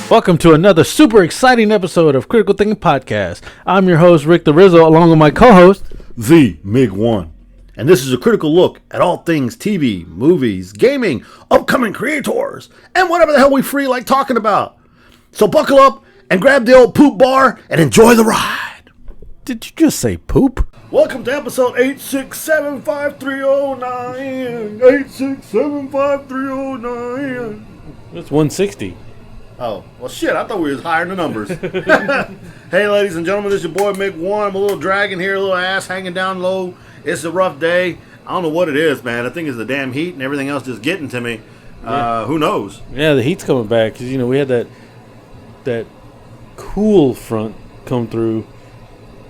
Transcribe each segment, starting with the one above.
Welcome to another super exciting episode of Critical Thinking Podcast. I'm your host, Rick the Rizzo, along with my co-host, The MiG1. And this is a critical look at all things TV, movies, gaming, upcoming creators, and whatever the hell we free like talking about. So buckle up and grab the old poop bar and enjoy the ride. Did you just say poop? Welcome to episode 8675309. 8675309. That's 160. Oh, well, shit, I thought we was higher in the numbers. Hey, ladies and gentlemen, this is your boy MiG1. I'm a little dragging here, a little ass hanging down low. It's a rough day. I don't know what it is, man. I think it's the damn heat and everything else just getting to me. Who knows? Yeah, the heat's coming back because, you know, we had that cool front come through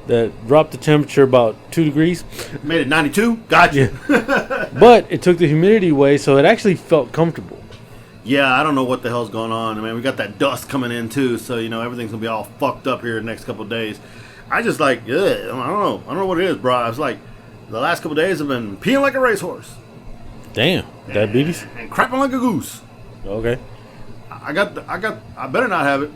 that dropped the temperature about 2 degrees. Made it 92? Gotcha. Yeah. But it took the humidity away, so it actually felt comfortable. Yeah, I don't know what the hell's going on. I mean, we got that dust coming in, too, so, you know, everything's going to be all fucked up here the next couple of days. I just like, I don't know. I don't know what it is, bro. I was like, the last couple of days I've been peeing like a racehorse. Damn. Diabetes? And crapping like a goose. Okay. I better not have it.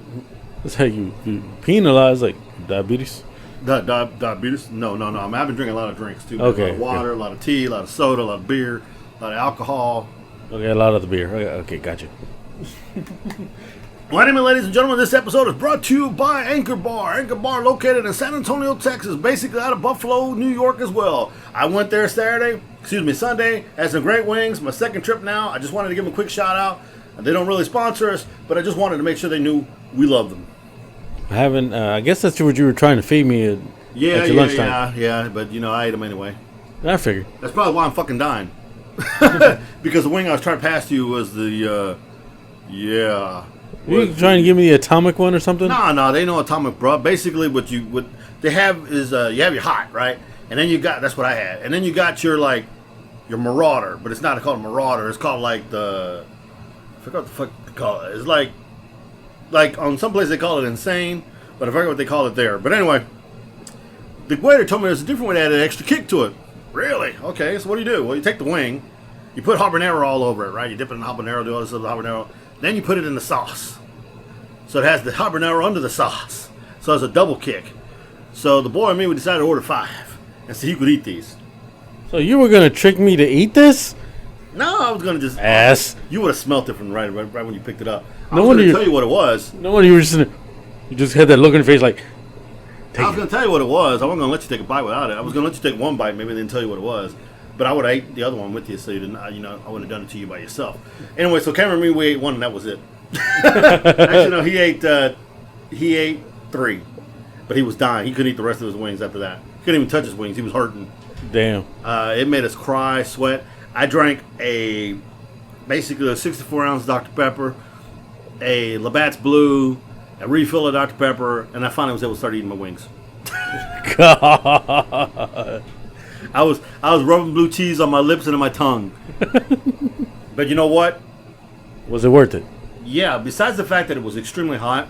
That's how you penalize, like, diabetes? Diabetes? No. I mean, I've been drinking a lot of drinks, too. Okay. A lot of water, a lot of tea, a lot of soda, a lot of beer, a lot of alcohol. Okay, a lot of the beer. Okay, gotcha. Well, anyway, ladies and gentlemen, this episode is brought to you by Anchor Bar. Anchor Bar located in San Antonio, Texas, basically out of Buffalo, New York as well. I went there Sunday, had some great wings. My second trip now. I just wanted to give them a quick shout out. They don't really sponsor us, but I just wanted to make sure they knew we love them. I haven't, I guess that's what you were trying to feed me at your lunchtime. Yeah, but you know, I ate them anyway. I figured. That's probably why I'm fucking dying. Because the wing I was trying to pass to you was the, You trying to give me the atomic one or something? No, they know atomic, bro. Basically, what they have is you have your hot, right? And then you got, that's what I had. And then you got your Marauder, but it's not called a Marauder. It's called I forgot what the fuck to call it. It's like on some places they call it Insane, but I forget what they call it there. But anyway, the waiter told me there's a different way to add an extra kick to it. Really? Okay, so what do? Well, you take the wing, you put habanero all over it, right? You dip it in habanero, do all this with habanero. Then you put it in the sauce. So it has the habanero under the sauce. So it's a double kick. So the boy and me, we decided to order 5 and see who could eat these. So you were going to trick me to eat this? No, I was going to just... Ass. You would have smelt it from right when you picked it up. I was going to tell you what it was. No wonder you just had that look in your face like... I was going to tell you what it was. I wasn't going to let you take a bite without it. I was going to let you take one bite, maybe then tell you what it was. But I would have ate the other one with you, so you didn't. I wouldn't have done it to you by yourself. Anyway, so Cameron and me, we ate one, and that was it. Actually, no, he ate 3, but he was dying. He couldn't eat the rest of his wings after that. He couldn't even touch his wings. He was hurting. Damn. It made us cry, sweat. I drank basically a 64-ounce Dr. Pepper, a Labatt's Blue, a refill of Dr. Pepper, and I finally was able to start eating my wings. God. I was rubbing blue cheese on my lips and on my tongue. But you know what? Was it worth it? Yeah, besides the fact that it was extremely hot,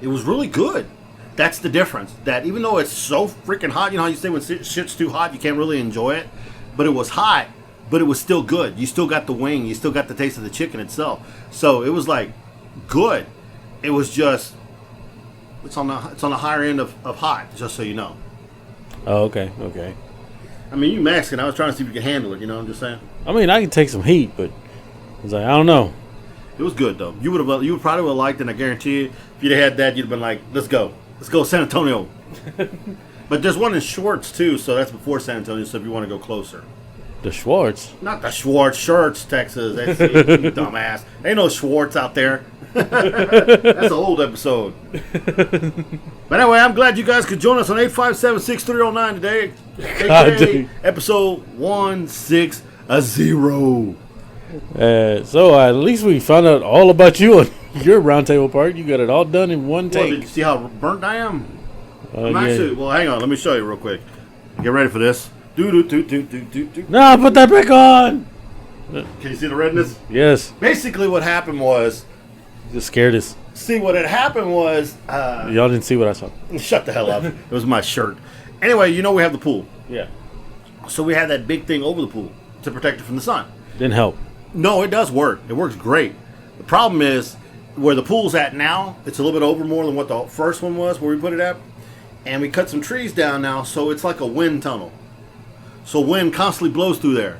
it was really good. That's the difference. That even though it's so freaking hot, you know how you say when shit's too hot, you can't really enjoy it? But it was hot, but it was still good. You still got the wing. You still got the taste of the chicken itself. So it was like good. It was just, it's on the higher end of hot, just so you know. Oh, okay. I mean, you Mexican. I was trying to see if you could handle it. You know what I'm just saying? I mean, I can take some heat, but I was like, I don't know. It was good though. You would probably would have liked it. And I guarantee you, if you'd have had that, you'd have been like, "Let's go San Antonio." But there's one in Schwartz too, so that's before San Antonio. So if you want to go closer, the Schwartz, not the Schwartz, Shirts, Texas. That's you dumbass. Ain't no Schwartz out there. That's an old episode. But anyway, I'm glad you guys could join us on 857-6309 today. AKA episode 160. So at least we found out all about you on your roundtable part. You got it all done in one take. Did you see how burnt I am? Yeah. Well, hang on. Let me show you real quick. Get ready for this. Do. No, put that back on. Can you see the redness? Yes. Basically, what happened was... You scared us. See, what had happened was... Y'all didn't see what I saw. Shut the hell up. It was my shirt. Anyway, you know we have the pool. Yeah. So we had that big thing over the pool to protect it from the sun. Didn't help. No, it does work. It works great. The problem is where the pool's at now, it's a little bit over more than what the first one was where we put it at. And we cut some trees down now, so it's like a wind tunnel. So wind constantly blows through there.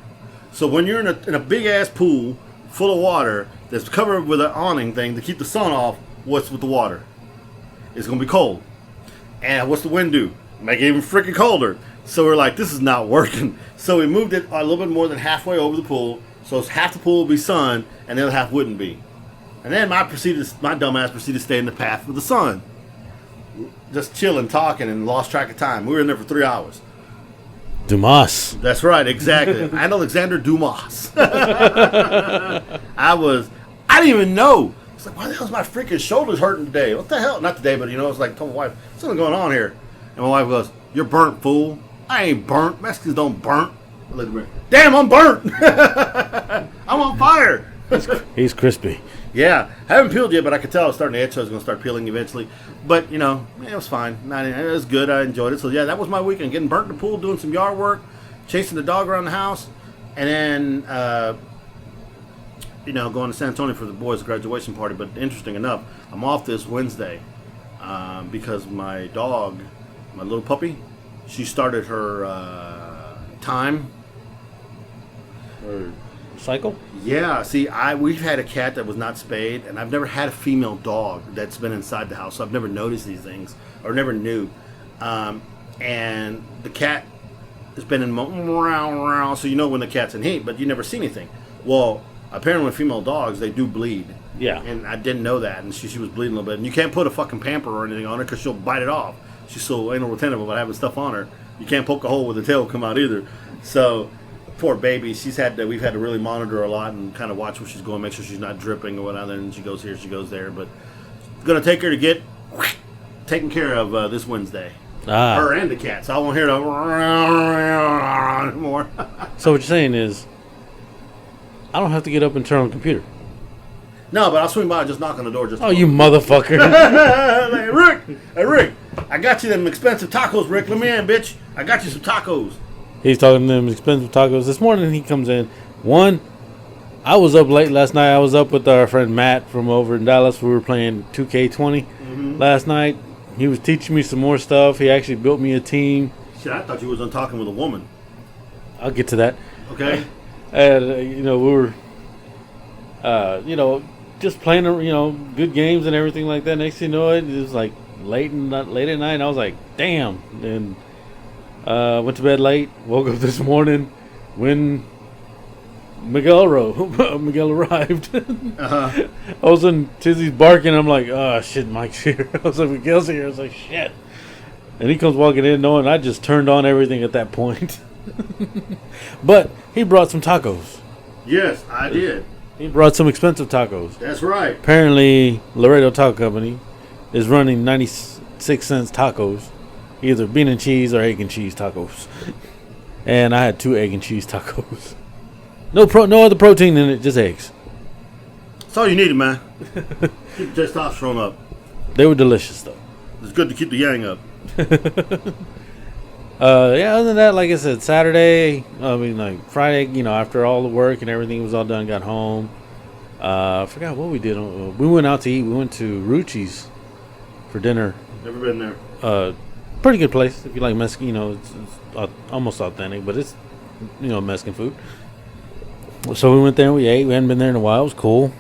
So when you're in a big-ass pool full of water that's covered with an awning thing to keep the sun off, what's with the water? It's going to be cold. And what's the wind do? Make it even freaking colder. So we're like, this is not working. So we moved it a little bit more than halfway over the pool. So half the pool would be sun, and the other half wouldn't be. And then my dumbass proceeded to stay in the path of the sun. Just chilling, talking, and lost track of time. We were in there for 3 hours. Dumas. That's right, exactly. And Alexander Dumas. I didn't even know. It's like, why the hell's my freaking shoulders hurting today? What the hell? Not today, but it's like, I told my wife, something going on here. And my wife goes, you're burnt, fool. I ain't burnt. Mexicans don't burnt. I look at her, damn, I'm burnt. I'm on fire. He's crispy. Yeah, I haven't peeled yet, but I could tell I was starting to itch, so I was going to start peeling eventually. But, it was fine. It was good. I enjoyed it. So, yeah, that was my weekend. Getting burnt in the pool, doing some yard work, chasing the dog around the house, and then, going to San Antonio for the boys' graduation party. But interesting enough, I'm off this Wednesday because my dog, my little puppy, she started her time. Or cycle? Yeah, see, we've had a cat that was not spayed, and I've never had a female dog that's been inside the house, so I've never noticed these things, or never knew. And the cat has been in so you know when the cat's in heat, but you never see anything. Well, apparently with female dogs, they do bleed. Yeah. And I didn't know that, and she was bleeding a little bit. And you can't put a fucking pamper or anything on her because she'll bite it off. She's so anal retentive about having stuff on her. You can't poke a hole with the tail come out either. So... poor baby, we've had to really monitor her a lot and kind of watch where she's going, make sure she's not dripping or whatnot. And she goes here, she goes there. But gonna take her to get taken care of this Wednesday. Her and the cat. So I won't hear the more. So what you're saying is, I don't have to get up and turn on the computer. No, but I'll swing by and just knock on the door. You motherfucker! Hey Rick, I got you them expensive tacos, Rick. Let me in, bitch. I got you some tacos. He's talking to them expensive tacos. This morning he comes in. I was up late last night. I was up with our friend Matt from over in Dallas. We were playing 2K20 last night. He was teaching me some more stuff. He actually built me a team. Shit, I thought you was on talking with a woman. I'll get to that. Okay. And, we were, just playing, good games and everything like that. Next thing you know, it was like late at night. And I was like, damn. And went to bed late. Woke up this morning when Miguel arrived. Uh-huh. All of a sudden, Tizzy's barking. I'm like, oh, shit, Mike's here. I was like, Miguel's here. I was like, shit. And he comes walking in knowing I just turned on everything at that point. But he brought some tacos. Yes, I did. He brought some expensive tacos. That's right. Apparently, Laredo Taco Company is running 96 cents tacos. Either bean and cheese or egg and cheese tacos. And I had 2 egg and cheese tacos. No other protein in it, just eggs. That's all you needed, man. Keep the testosterone up. They were delicious, though. It's good to keep the yang up. Other than that, like I said, Friday, after all the work and everything was all done, got home. I forgot what we did. We went out to eat. We went to Rucci's for dinner. Never been there. Pretty good place if you like Mexican. It's almost authentic, but it's Mexican food. So we went there and we ate. We hadn't been there in a while. It was cool.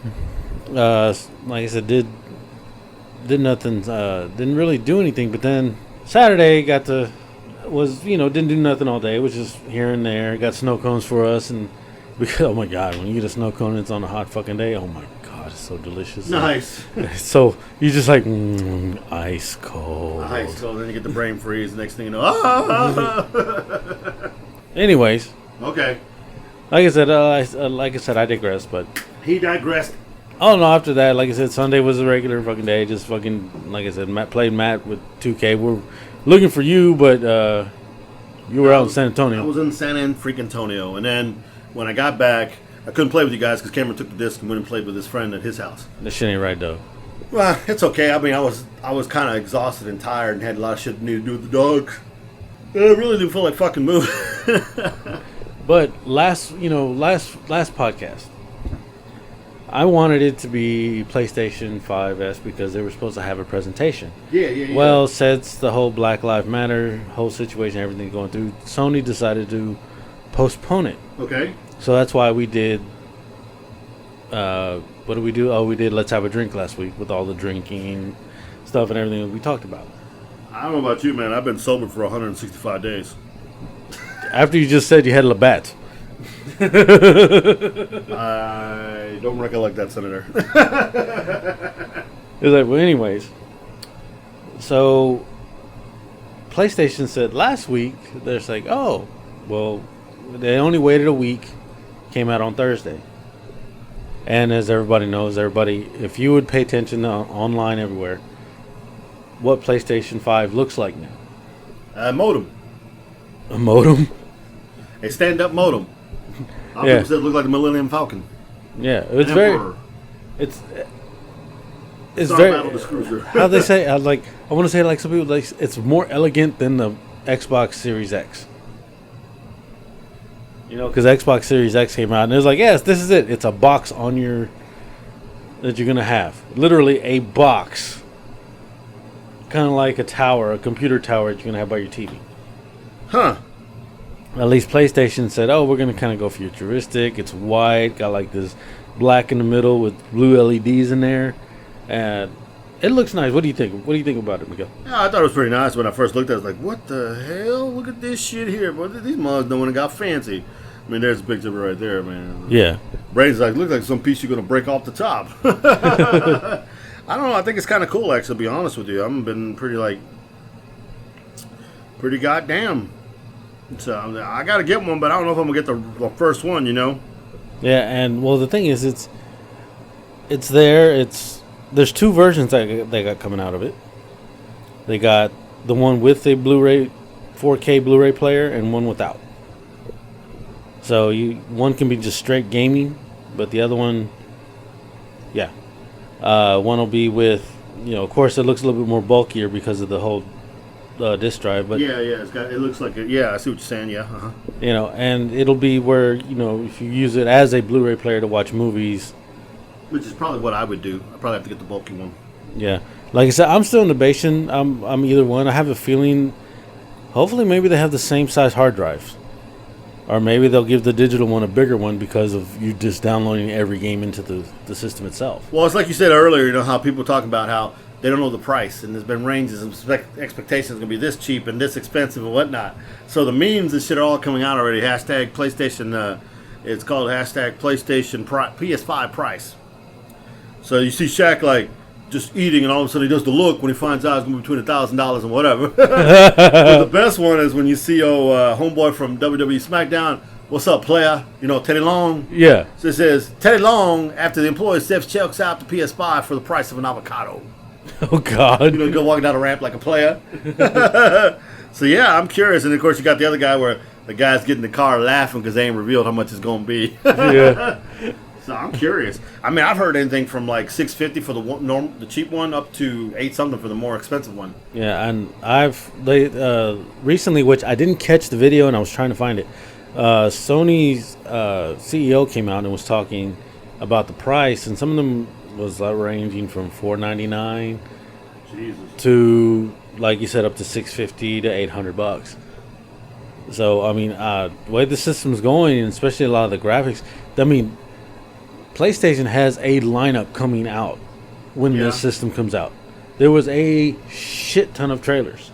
Like I said, did nothing. Didn't really do anything. But then Saturday didn't do nothing all day. It was just here and there. Got snow cones for us, and because oh my god, when you get a snow cone, it's on a hot fucking day. Oh my god, it's so delicious. Nice. So you just like ice cold. Ice cold. Then you get the brain freeze. The next thing you know, Anyways. Okay. Like I said, I digress. But he digressed. Oh no! After that, like I said, Sunday was a regular fucking day. Just fucking, like I said, played Matt with 2K. We're looking for you, but you were out in San Antonio. I was in San Antonio, and then when I got back, I couldn't play with you guys because Cameron took the disc and went and played with his friend at his house. That shit ain't right though. Well, it's okay. I mean, I was kind of exhausted and tired and had a lot of shit to do with the dog. I really didn't feel like fucking moving. But last podcast, I wanted it to be PlayStation 5S because they were supposed to have a presentation. Yeah. Well, since the whole Black Lives Matter whole situation, everything going through, Sony decided to postpone it. Okay. So that's why we did. What did we do? Oh, we did Let's Have a Drink last week with all the drinking stuff and everything that we talked about. I don't know about you, man. I've been sober for 165 days. After you just said you had Labatt. I don't recollect that, Senator. It's like, well, anyways. So, PlayStation said last week, they're just like, oh, well, they only waited a week, came out on Thursday. And as everybody knows, if you would pay attention to online everywhere, what PlayStation 5 looks like now. Modem. A modem? A stand-up modem. A lot of people said it looked like the Millennium Falcon. Yeah, it's very. It's Star very. Battle Cruiser. How they say? I want to say like some people like it's more elegant than the Xbox Series X. You know, because Xbox Series X came out and it was like, yes, this is it. It's a box on that you're gonna have. Literally a box. Kind of like a tower, a computer tower that you're gonna have by your TV. Huh. At least PlayStation said, oh, we're going to kind of go futuristic. It's white, got like this black in the middle with blue LEDs in there. And it looks nice. What do you think? What do you think about it, Miguel? Yeah, I thought it was pretty nice when I first looked at it. I was like, what the hell? Look at this shit here. Boy, these mods don't want to got fancy. I mean, there's a picture of it right there, man. Yeah. Brain's like, looks like some piece you're going to break off the top. I don't know. I think it's kind of cool, actually, to be honest with you. I've been pretty goddamn. So I got to get one, but I don't know if I'm going to get the first one, you know? Yeah, and, well, the thing is, it's there. There's two versions that they got coming out of it. They got the one with a Blu-ray, 4K Blu-ray player, and one without. So one can be just straight gaming, but the other one, yeah. One will be with, of course, it looks a little bit more bulkier because of the whole disk drive, but it looks like it. Yeah, I see what you're saying. Yeah, and it'll be where if you use it as a Blu-ray player to watch movies, which is probably what I would do. I probably have to get the bulky one. Yeah, like I said, I'm still in debating. I'm either one. I have a feeling, hopefully, maybe they have the same size hard drives, or maybe they'll give the digital one a bigger one because of you just downloading every game into the system itself. Well, it's like you said earlier. How people talk about how they don't know the price, and there's been ranges and expectations going to be this cheap and this expensive and whatnot. So the memes and shit are all coming out already. Hashtag PlayStation, it's called hashtag PlayStation PS5 price. So you see Shaq like just eating, and all of a sudden he does the look when he finds out it's going to be between $1,000 and whatever. But the best one is when you see homeboy from WWE SmackDown. What's up, player? Teddy Long. Yeah. So it says Teddy Long after the employee checks out the PS5 for the price of an avocado. Oh, God. Go walking down a ramp like a player. So, yeah, I'm curious. And, of course, you got the other guy where the guy's getting in the car laughing because they ain't revealed how much it's going to be. Yeah. So, I'm curious. I mean, I've heard anything from, like, $650 for the cheap one up to $8-something for the more expensive one. Yeah, and they recently, which I didn't catch the video and I was trying to find it, Sony's CEO came out and was talking about the price, and some of them was ranging from $499 to, like you said, up to $650 to $800. So I mean, the way the system's going, and especially a lot of the graphics, I mean, PlayStation has a lineup coming out when this system comes out. There was a shit ton of trailers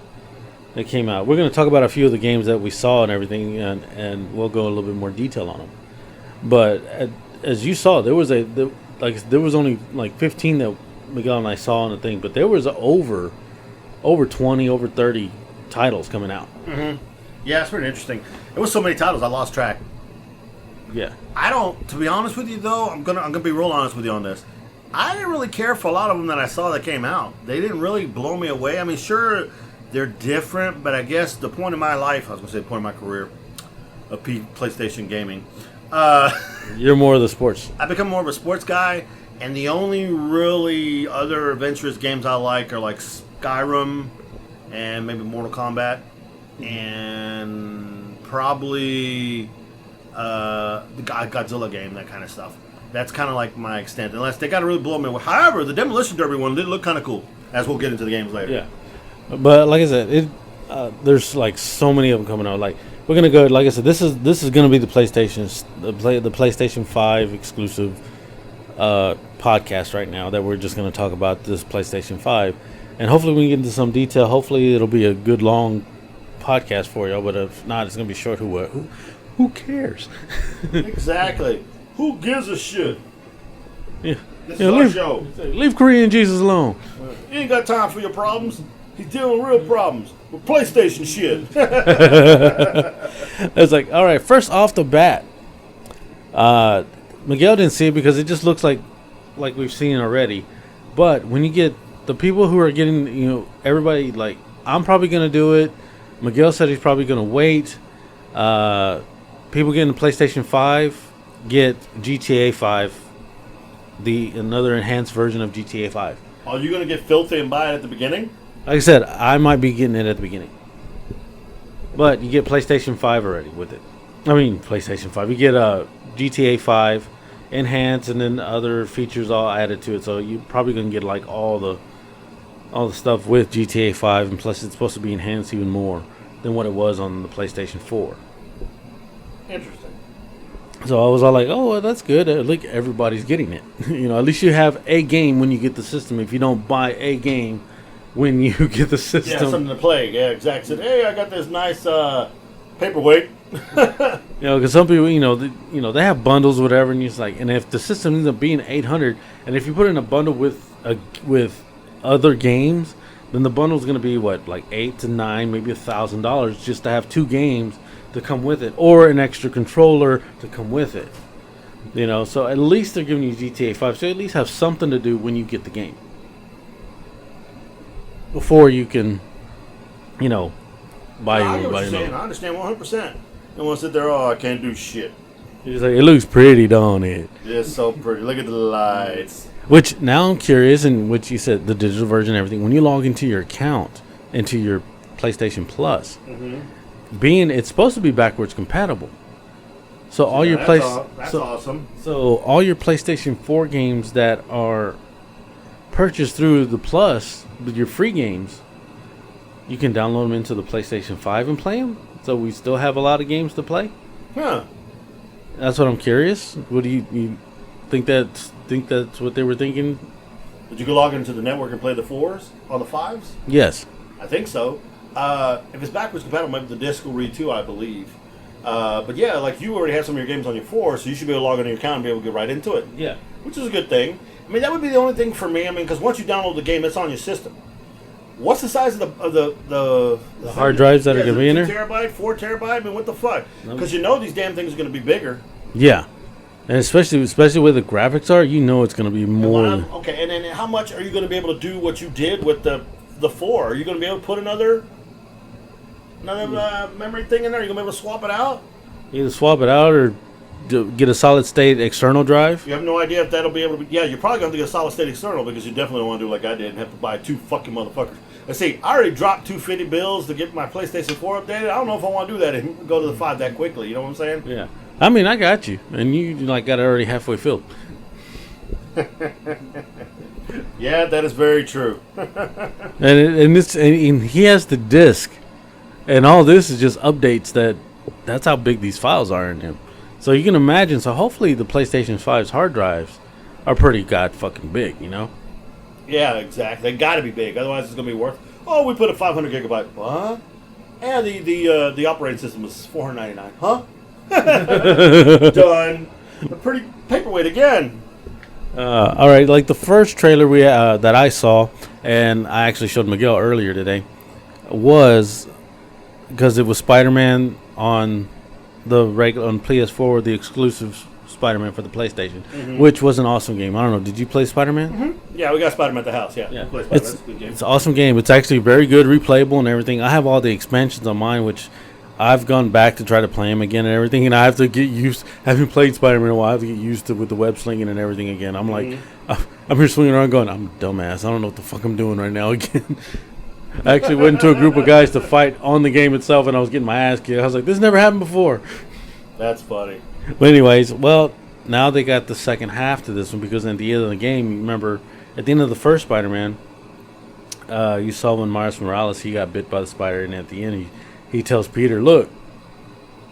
that came out. We're going to talk about a few of the games that we saw and everything, and we'll go a little bit more detail on them. But as you saw, there was only like 15 that Miguel and I saw on the thing, but there was over 20, over 30 titles coming out. Mm-hmm. Yeah, it's pretty interesting. There was so many titles I lost track. Yeah. To be honest with you though, I'm gonna be real honest with you on this. I didn't really care for a lot of them that I saw that came out. They didn't really blow me away. I mean, sure, they're different, but I guess the point of my life, I was gonna say the point of my career of PlayStation gaming. You're more of the sports. I become more of a sports guy, and the only really other adventurous games I like are like Skyrim and maybe Mortal Kombat and probably the Godzilla game, that kind of stuff. that's kind of like my extent. Unless they got to really blow me away. However, the Demolition Derby one did look kind of cool. As we'll get into the games later. Yeah, but like I said, there's like so many of them coming out. Like we're gonna go. Like I said, this is gonna be the PlayStation 5 exclusive podcast right now. That we're just gonna talk about this PlayStation 5, and hopefully we can get into some detail. Hopefully it'll be a good long podcast for y'all. But if not, it's gonna be short. Who cares? Exactly. Who gives a shit? Yeah. This is our show. Leave Korean Jesus alone. He ain't got time for your problems. He's dealing with real problems. With PlayStation shit. It's like, all right, first off the bat, Miguel didn't see it because it just looks like we've seen it already. But when you get the people who are getting, everybody, like, I'm probably going to do it. Miguel said he's probably going to wait. People getting the PlayStation 5 get GTA 5, another enhanced version of GTA 5. Are you going to get filthy and buy it at the beginning? Like I said, I might be getting it at the beginning. But you get PlayStation 5 already with it. I mean, PlayStation 5. You get GTA 5 enhanced and then other features all added to it. So you're probably going to get like all the stuff with GTA 5. And plus it's supposed to be enhanced even more than what it was on the PlayStation 4. Interesting. So I was all like, oh, well, that's good. At least everybody's getting it. At least you have a game when you get the system. If you don't buy a game when you get the system. Yeah, something to play. Yeah, exactly. Said, hey, I got this nice paperweight. Because some people, they have bundles, or whatever, and you're just like, and if the system ends up being $800, and if you put it in a bundle with other games, then the bundle's going to be what, like $8 to $9, maybe $1,000 just to have two games to come with it, or an extra controller to come with it. So at least they're giving you GTA 5, so you at least have something to do when you get the game before you can, buy I it. get what you're saying. I understand 100%. Don't want to sit there, I can't do shit. He's like, it looks pretty, don't it? It's so pretty. Look at the lights. Which, now I'm curious, and which you said, the digital version and everything, when you log into your account, into your PlayStation Plus, it's supposed to be backwards compatible. So all your that's awesome. So all your PlayStation 4 games that are purchased through the Plus, with your free games, you can download them into the PlayStation 5 and play them. So we still have a lot of games to play. Huh. That's what I'm curious. What do you think that's what they were thinking? Did you go log into the network and play the 4s on the 5s? Yes. I think so. If it's backwards compatible, maybe the disc will read too, I believe. But yeah, like you already have some of your games on your 4, so you should be able to log into your account and be able to get right into it. Yeah. Which is a good thing. I mean, that would be the only thing for me. I mean, because once you download the game, it's on your system. What's the size of the hard drives that are going to be in there? 2 terabyte, 4 terabyte? I mean, what the fuck? Because these damn things are going to be bigger. Yeah. And especially where the graphics are, it's going to be more. Okay, and then how much are you going to be able to do what you did with the 4? Are you going to be able to put another memory thing in there? Are you going to be able to swap it out? Either swap it out or get a solid state external drive. You have no idea if that'll be able to be. Yeah, you're probably going to have to get a solid state external because you definitely don't want to do like I did and have to buy 2 fucking motherfuckers. Let's see, I already dropped $250 to get my PlayStation 4 updated. I don't know if I want to do that and go to the 5 that quickly. You know what I'm saying? Yeah. I mean, I got you. And you got it already halfway filled. Yeah, that is very true. and he has the disc. And all this is just updates that's how big these files are in him. So you can imagine. So hopefully the PlayStation 5's hard drives are pretty fucking big, Yeah, exactly. They got to be big. Otherwise, it's going to be worth. Oh, we put a 500 gigabyte. What? And the operating system was $499. Huh? Done. A pretty paperweight again. All right. Like the first trailer that I saw, and I actually showed Miguel earlier today, was because it was Spider-Man on on PS4, the exclusive Spider-Man for the PlayStation, which was an awesome game. I don't know. Did you play Spider-Man? Mm-hmm. Yeah, we got Spider-Man at the house. Yeah. It's a good awesome game. It's actually very good, replayable and everything. I have all the expansions on mine, which I've gone back to try to play them again and everything, and I have to get used. Having played Spider-Man in a while, I have to get used to with the web slinging and everything again. I'm like, I'm here swinging around going, I'm a dumbass. I don't know what the fuck I'm doing right now again. I actually went into a group of guys to fight on the game itself, and I was getting my ass kicked. I was like, this never happened before. That's funny. But anyways, well, now they got the second half to this one because at the end of the game, you remember at the end of the first Spider-Man, you saw when Miles Morales he got bit by the spider, and at the end he tells Peter, "Look,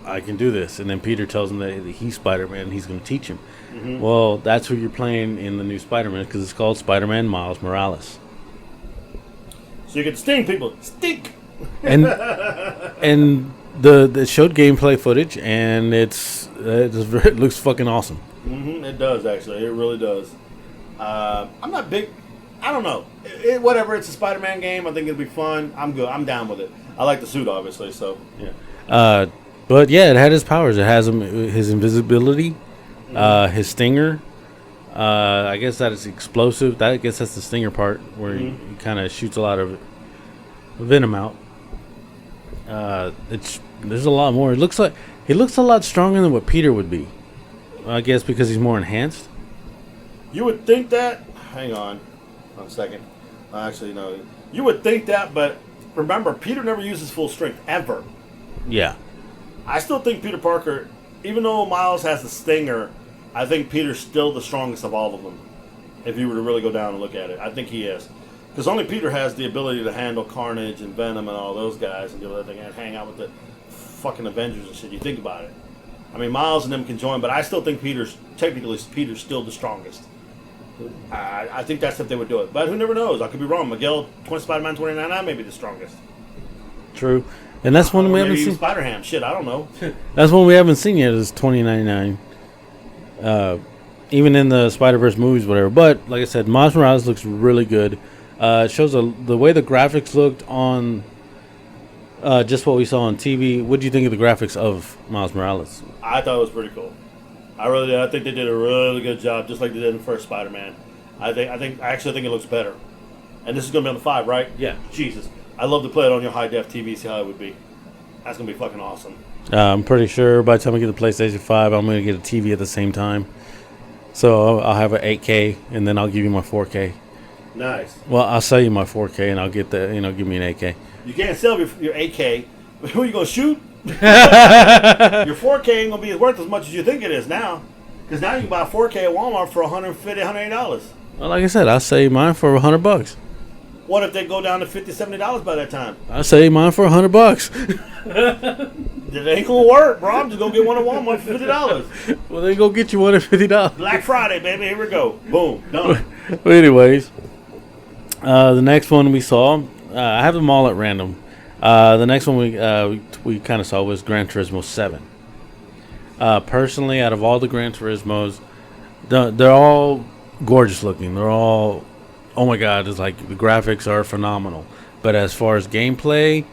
I can do this," and then Peter tells him that he's Spider-Man and he's going to teach him. Mm-hmm. Well, that's who you're playing in the new Spider-Man because it's called Spider-Man Miles Morales. So you can sting people, stink, and the showed gameplay footage, and it looks fucking awesome. Mm-hmm. It does actually, it really does. I'm not big. I don't know. Whatever. It's a Spider-Man game. I think it'll be fun. I'm good. I'm down with it. I like the suit, obviously. So yeah. But yeah, it had his powers. It has his invisibility, his stinger. I guess that is explosive. I guess that's the stinger part where he kind of shoots a lot of venom out. There's a lot more. It looks like he looks a lot stronger than what Peter would be. I guess because he's more enhanced. You would think that. Hang on a second. Actually, no. You would think that, but remember, Peter never uses full strength ever. Yeah. I still think Peter Parker, even though Miles has the stinger, I think Peter's still the strongest of all of them. If you were to really go down and look at it, I think he is. Because only Peter has the ability to handle Carnage and Venom and all those guys and do everything and hang out with the fucking Avengers and shit. You think about it. I mean, Miles and them can join, but I still think Peter's still the strongest. I think that's if they would do it. But who never knows? I could be wrong. Miguel, Spider-Man 2099 may be the strongest. True. And that's one we haven't seen. Spider-Ham. Shit, I don't know. That's one we haven't seen yet is 2099. Even in the Spider-Verse movies, whatever. But, like I said, Miles Morales looks really good. It shows the way the graphics looked on just what we saw on TV. What do you think of the graphics of Miles Morales? I thought it was pretty cool. I really did. I think they did a really good job, just like they did in the first Spider-Man. I actually think it looks better. And this is going to be on the 5, right? Yeah. Jesus. I'd love to play it on your high-def TV, see how it would be. That's going to be fucking awesome. I'm pretty sure by the time I get the PlayStation 5, I'm going to get a TV at the same time. So I'll have an 8K, and then I'll give you my 4K. Nice. Well, I'll sell you my 4K, and I'll get give me an 8K. You can't sell your 8K. Who are you going to shoot? Your 4K ain't going to be worth as much as you think it is now. Because now you can buy a 4K at Walmart for $150, $180. Well, like I said, I'll sell you mine for $100. What if they go down to $50, $70 by that time? I'll sell you mine for $100. It ain't going to work, bro. I'm just going to get one at Walmart for $50. Well, they go get you one at $50. Black Friday, baby. Here we go. Boom. Done. Well, anyways, the next one we saw, I have them all at random. The next one we kind of saw was Gran Turismo 7. Personally, out of all the Gran Turismos, they're all gorgeous looking. They're all, oh my god, it's like the graphics are phenomenal. But as far as gameplay,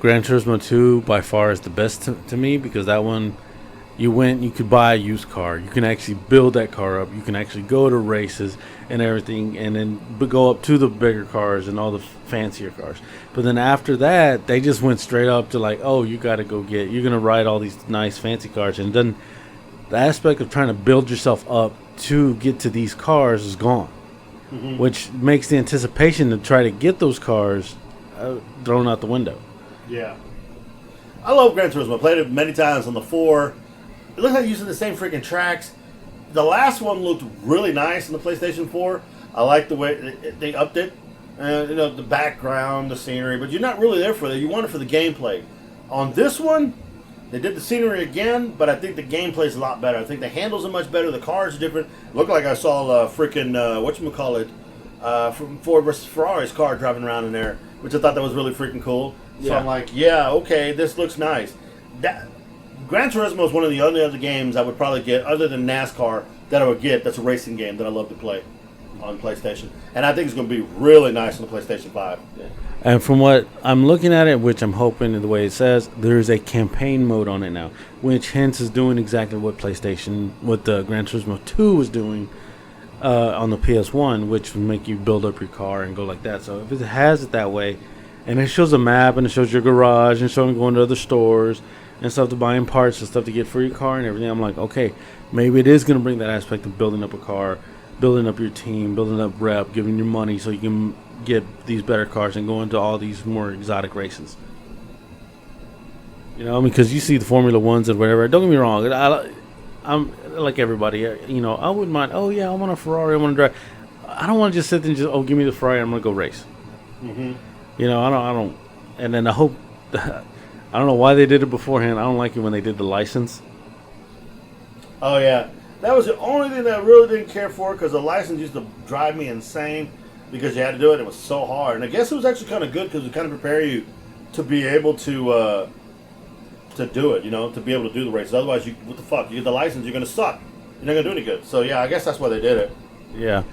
Gran Turismo 2 by far is the best to me because that one, you could buy a used car. You can actually build that car up. You can actually go to races and everything and then go up to the bigger cars and all the fancier cars. But then after that, they just went straight up to like, oh, you're going to ride all these nice fancy cars. And then the aspect of trying to build yourself up to get to these cars is gone. Mm-hmm. Which makes the anticipation to try to get those cars thrown out the window. Yeah. I love Gran Turismo. I played it many times on the 4. It looks like using the same freaking tracks. The last one looked really nice on the PlayStation 4. I like the way they upped it. The background, the scenery. But you're not really there for that. You want it for the gameplay. On this one, they did the scenery again, but I think the gameplay is a lot better. I think the handles are much better. The cars are different. Looked like I saw freaking, from Ford versus Ferrari's car driving around in there, which I thought that was really freaking cool. So I'm like, yeah, okay, this looks nice. Gran Turismo is one of the only other games I would probably get, other than NASCAR, that I would get that's a racing game that I love to play on PlayStation. And I think it's going to be really nice on the PlayStation 5. Yeah. And from what I'm looking at it, which I'm hoping the way it says, there's a campaign mode on it now, which hence is doing exactly what the Gran Turismo 2 was doing on the PS1, which would make you build up your car and go like that. So if it has it that way, and it shows a map and it shows your garage and showing going to other stores and stuff to buying parts and stuff to get for your car and everything, I'm like, okay, maybe it is going to bring that aspect of building up a car, building up your team, building up rep, giving you money so you can get these better cars and go into all these more exotic races. You know, because you see the Formula 1s and whatever. Don't get me wrong, I'm like everybody. I wouldn't mind. Oh yeah, I want a Ferrari. I want to drive. I don't want to just sit there and just give me the Ferrari. I'm gonna go race. Mm-hmm. I don't. And then I hope. I don't know why they did it beforehand. I don't like it when they did the license. Oh yeah, that was the only thing that I really didn't care for because the license used to drive me insane because you had to do it. It was so hard, and I guess it was actually kind of good because it kind of prepare you to be able to do it. To be able to do the races. Otherwise, what the fuck? You get the license, you're gonna suck. You're not gonna do any good. So yeah, I guess that's why they did it. Yeah,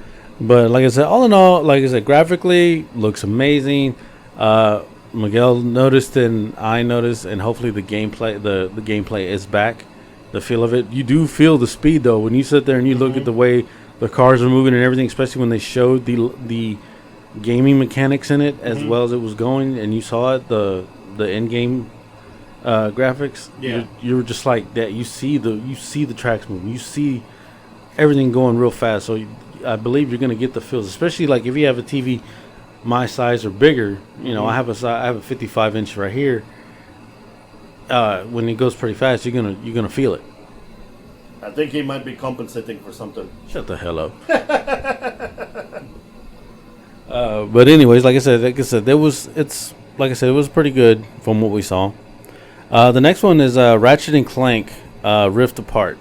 but like I said, all in all, like I said, graphically looks amazing. Miguel noticed and I noticed, and hopefully the gameplay is back. The feel of it, you do feel the speed though when you sit there and you look at the way the cars are moving and everything, especially when they showed the gaming mechanics in it as well as it was going, and you saw it the in game graphics. Yeah, you were just like that. You see the tracks moving. You see everything going real fast. So I believe you're gonna get the feels, especially like if you have a TV my size or bigger. I have a 55-inch right here. When it goes pretty fast, you're gonna feel it. I think he might be compensating for something. Shut the hell up. But anyways, like I said, it was pretty good from what we saw. The next one is Ratchet and Clank Rift Apart.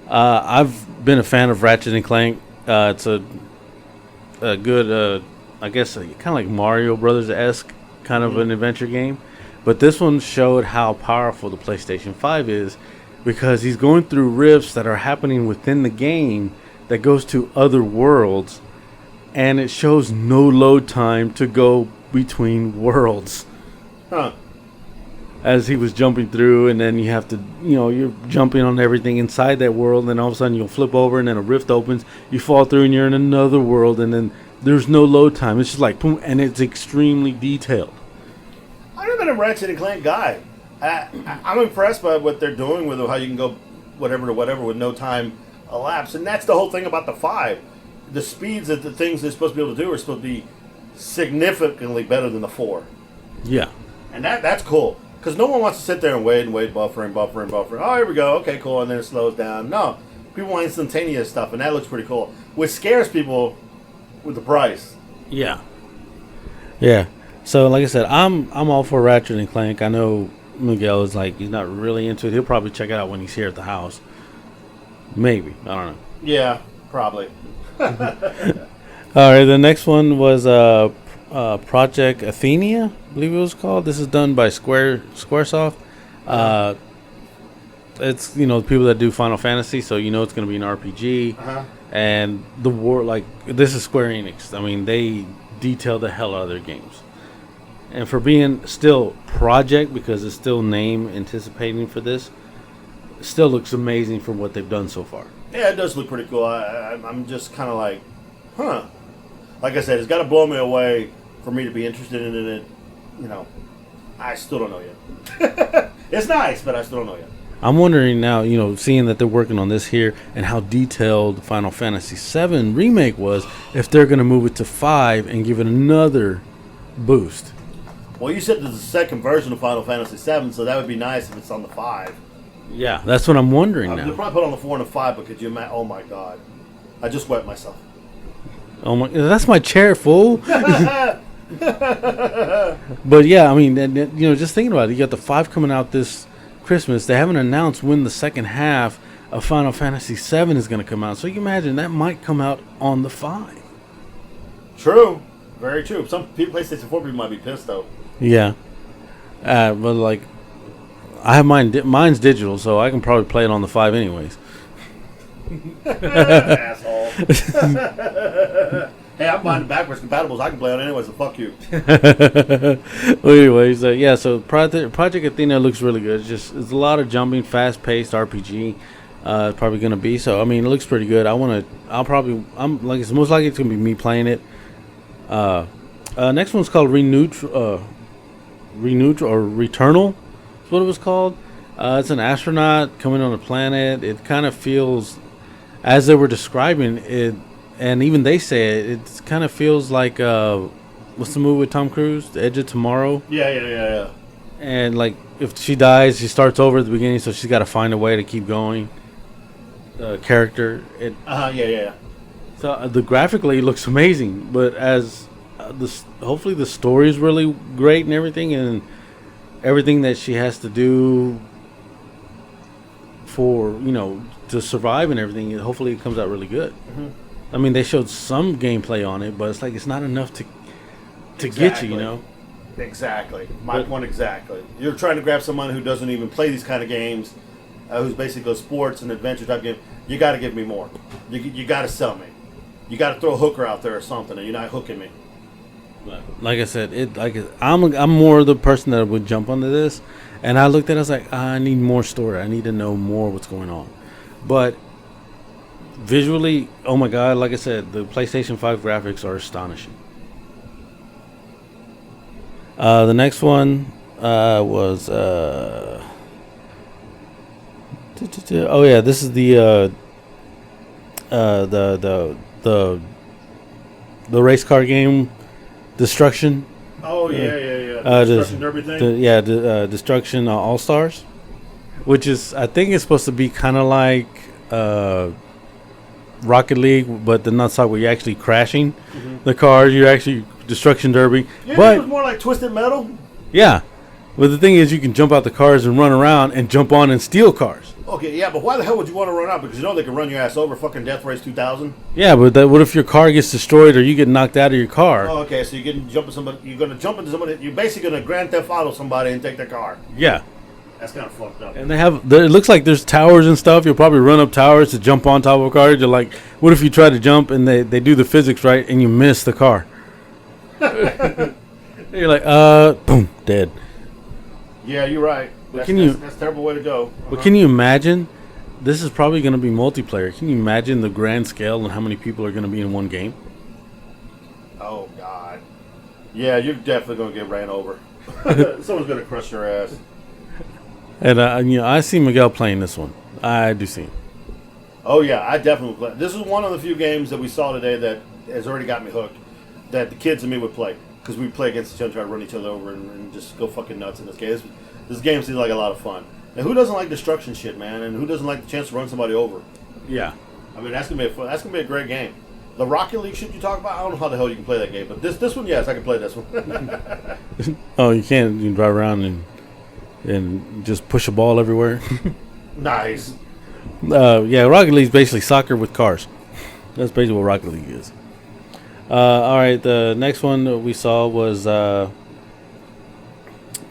I've been a fan of Ratchet and Clank. It's a good, I guess, kind of like Mario Brothers-esque kind of an adventure game. But this one showed how powerful the PlayStation 5 is because he's going through rifts that are happening within the game that goes to other worlds, and it shows no load time to go between worlds. Huh. As he was jumping through, and then you have to, you're jumping on everything inside that world, and then all of a sudden you'll flip over, and then a rift opens, you fall through, and you're in another world, and then there's no load time. It's just like, boom, and it's extremely detailed. I've never been a Ratchet and Clank guy. I'm impressed by what they're doing with how you can go whatever to whatever with no time elapsed. And that's the whole thing about the 5. The speeds that the things they're supposed to be able to do are supposed to be significantly better than the 4. Yeah. And that's cool. Because no one wants to sit there and wait, buffering. Oh, here we go. Okay, cool. And then it slows down. No. People want instantaneous stuff, and that looks pretty cool. Which scares people with the price. Yeah. Yeah. So, like I said, I'm all for Ratchet and Clank. I know Miguel is like, he's not really into it. He'll probably check it out when he's here at the house. Maybe. I don't know. Yeah, probably. All right, the next one was Project Athenia, I believe it was called. This is done by Squaresoft. It's, the people that do Final Fantasy, so it's going to be an RPG. Uh-huh. And the war, like, this is Square Enix. I mean, they detail the hell out of their games. And for being still Project, because it's still name anticipating for this, still looks amazing for what they've done so far. Yeah, it does look pretty cool. I'm just kind of like, huh. Like I said, it's got to blow me away for me to be interested in it. I still don't know yet. It's nice, but I still don't know yet. I'm wondering now, seeing that they're working on this here and how detailed Final Fantasy VII Remake was, if they're going to move it to 5 and give it another boost. Well, you said there's a second version of Final Fantasy VII, so that would be nice if it's on the 5. Yeah, that's what I'm wondering now. They'll probably put on the 4 and the 5, but could you imagine? Oh my God. I just wet myself. Oh my, that's my chair, fool. But yeah, I mean, just thinking about it, you got the 5 coming out this Christmas. They haven't announced when the second half of Final Fantasy VII is going to come out. So you can imagine that might come out on the 5. True. Very true. Some people, PlayStation 4 people might be pissed though. Yeah. But like, I have mine's digital, so I can probably play it on the 5 anyways. Asshole. Hey, I'm buying backwards compatibles. I can play on it anyways, so fuck you. Well, anyways, so Project Athena looks really good. It's a lot of jumping, fast-paced RPG. It's probably going to be. So, I mean, it looks pretty good. It's most likely it's going to be me playing it. Next one's called Returnal. That's what it was called. It's an astronaut coming on a planet. It kind of feels, as they were describing it, and even they say it kind of feels like what's the movie with Tom Cruise, The Edge of Tomorrow? Yeah. And like, if she dies, she starts over at the beginning, so she's got to find a way to keep going. character. Yeah. So the graphically it looks amazing, but as hopefully the story is really great and everything that she has to do for to survive and everything. Hopefully it comes out really good. Mm-hmm. I mean, they showed some gameplay on it, but it's like it's not enough to get you. Exactly. My point exactly. You're trying to grab someone who doesn't even play these kind of games, who's basically a sports and adventure type game. You got to give me more. You got to sell me. You got to throw a hooker out there or something, and you're not hooking me. Like I said, I'm more the person that would jump onto this, and I looked at it, I was like, I need more story. I need to know more what's going on. But visually, oh my god, like I said, the PlayStation 5 graphics are astonishing. The next one was oh yeah, this is the race car game, Destruction. Oh yeah. Destruction Derby thing. Destruction All Stars, which is, I think it's supposed to be kind of like Rocket League, but the not where you're actually crashing the cars. You're actually Destruction Derby. Yeah, but it was more like Twisted Metal. Yeah, but the thing is, you can jump out the cars and run around and jump on and steal cars. Okay, yeah, but why the hell would you want to run out? Because you know they can run your ass over. Fucking Death Race 2000. Yeah, but what if your car gets destroyed or you get knocked out of your car? Oh, okay, so you're going to jump into somebody. You're basically going to Grand Theft Auto somebody and take their car. Yeah. That's kind of fucked up. And it looks like there's towers and stuff. You'll probably run up towers to jump on top of a car. You're like, what if you try to jump and they do the physics right and you miss the car? You're like, boom, dead. Yeah, you're right. That's a terrible way to go. But can you imagine? This is probably going to be multiplayer. Can you imagine the grand scale and how many people are going to be in one game? Oh, God. Yeah, you're definitely going to get ran over. Someone's going to crush your ass. And I see Miguel playing this one. I do see him. Oh yeah, I definitely play. This is one of the few games that we saw today that has already got me hooked. That the kids and me would play because we play against each other, try to run each other over, and just go fucking nuts in this game. This game seems like a lot of fun. And who doesn't like destruction shit, man? And who doesn't like the chance to run somebody over? Yeah. I mean, that's gonna be a great game. The Rocket League shit you talk about, I don't know how the hell you can play that game, but this one, yes, I can play this one. Oh, you can't. You can drive around and just push a ball everywhere. Nice. Yeah, Rocket League is basically soccer with cars. That's basically what Rocket League is. All right, the next one that we saw was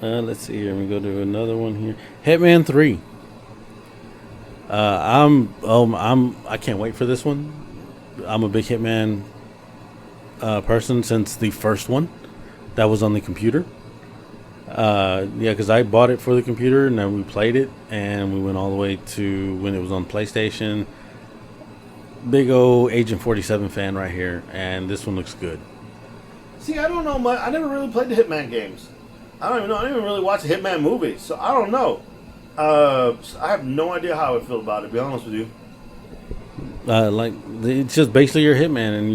let's see here. We go to another one here. Hitman 3. I can't wait for this one. I'm a big Hitman person since the first one that was on the computer. Yeah, because I bought it for the computer and then we played it and we went all the way to when it was on PlayStation. Big old Agent 47 fan right here, and this one looks good. See, I don't know much. I never really played the Hitman games. I don't even know. I didn't even really watch the Hitman movie, so I don't know. I have no idea how I would feel about it, to be honest with you. Like it's just basically you're Hitman and